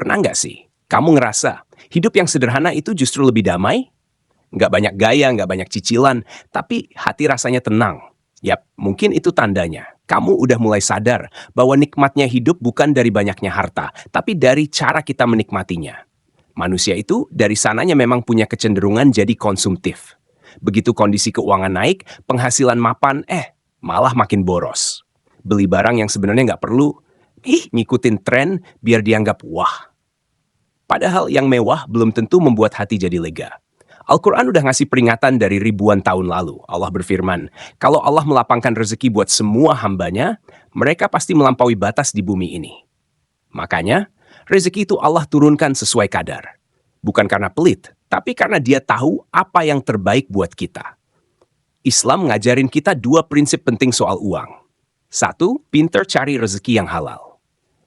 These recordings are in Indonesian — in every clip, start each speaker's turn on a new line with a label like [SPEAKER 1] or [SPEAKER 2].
[SPEAKER 1] Pernah nggak sih, kamu ngerasa hidup yang sederhana itu justru lebih damai? Nggak banyak gaya, nggak banyak cicilan, tapi hati rasanya tenang. Yap, mungkin itu tandanya. Kamu udah mulai sadar bahwa nikmatnya hidup bukan dari banyaknya harta, tapi dari cara kita menikmatinya. Manusia itu dari sananya memang punya kecenderungan jadi konsumtif. Begitu kondisi keuangan naik, penghasilan mapan, malah makin boros. Beli barang yang sebenarnya nggak perlu, ngikutin tren biar dianggap wah. Padahal yang mewah belum tentu membuat hati jadi lega. Al-Quran udah ngasih peringatan dari ribuan tahun lalu. Allah berfirman, kalau Allah melapangkan rezeki buat semua hambanya, mereka pasti melampaui batas di bumi ini. Makanya, rezeki itu Allah turunkan sesuai kadar. Bukan karena pelit, tapi karena dia tahu apa yang terbaik buat kita. Islam ngajarin kita dua prinsip penting soal uang. Satu, pinter cari rezeki yang halal.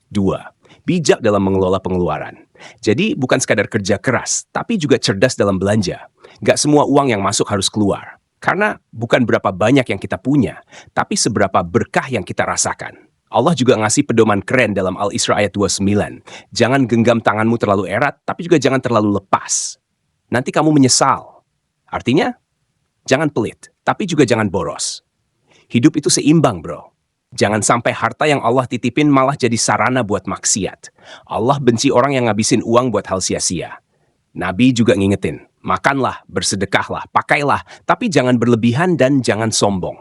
[SPEAKER 1] Dua, bijak dalam mengelola pengeluaran. Jadi bukan sekadar kerja keras, tapi juga cerdas dalam belanja. Gak semua uang yang masuk harus keluar. Karena bukan berapa banyak yang kita punya, tapi seberapa berkah yang kita rasakan. Allah juga ngasih pedoman keren dalam Al-Isra ayat 29. Jangan genggam tanganmu terlalu erat, tapi juga jangan terlalu lepas. Nanti kamu menyesal. Artinya, jangan pelit, tapi juga jangan boros. Hidup itu seimbang, bro. Jangan sampai harta yang Allah titipin malah jadi sarana buat maksiat. Allah benci orang yang ngabisin uang buat hal sia-sia. Nabi juga ngingetin, makanlah, bersedekahlah, pakailah, tapi jangan berlebihan dan jangan sombong.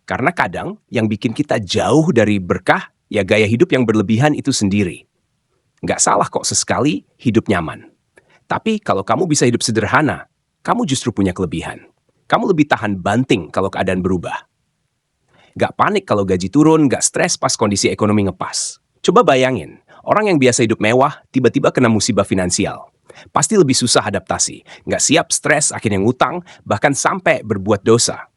[SPEAKER 1] Karena kadang yang bikin kita jauh dari berkah, ya gaya hidup yang berlebihan itu sendiri. Nggak salah kok sesekali hidup nyaman. Tapi kalau kamu bisa hidup sederhana, kamu justru punya kelebihan. Kamu lebih tahan banting kalau keadaan berubah. Gak panik kalau gaji turun, gak stres pas kondisi ekonomi ngepas. Coba bayangin, orang yang biasa hidup mewah, tiba-tiba kena musibah finansial. Pasti lebih susah adaptasi, gak siap stres, akhirnya ngutang, bahkan sampai berbuat dosa.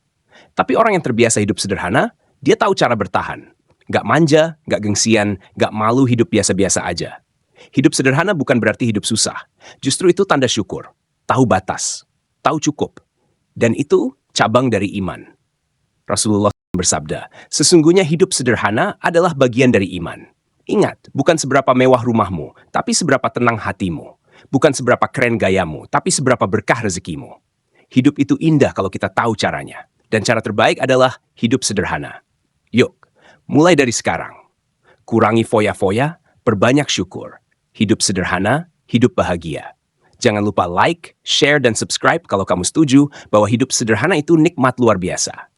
[SPEAKER 1] Tapi orang yang terbiasa hidup sederhana, dia tahu cara bertahan. Gak manja, gak gengsian, gak malu hidup biasa-biasa aja. Hidup sederhana bukan berarti hidup susah. Justru itu tanda syukur, tahu batas, tahu cukup. Dan itu cabang dari iman. Rasulullah bersabda, sesungguhnya hidup sederhana adalah bagian dari iman. Ingat, bukan seberapa mewah rumahmu, tapi seberapa tenang hatimu. Bukan seberapa keren gayamu, tapi seberapa berkah rezekimu. Hidup itu indah kalau kita tahu caranya. Dan cara terbaik adalah hidup sederhana. Yuk, mulai dari sekarang. Kurangi foya-foya, perbanyak syukur. Hidup sederhana, hidup bahagia. Jangan lupa like, share, dan subscribe kalau kamu setuju bahwa hidup sederhana itu nikmat luar biasa.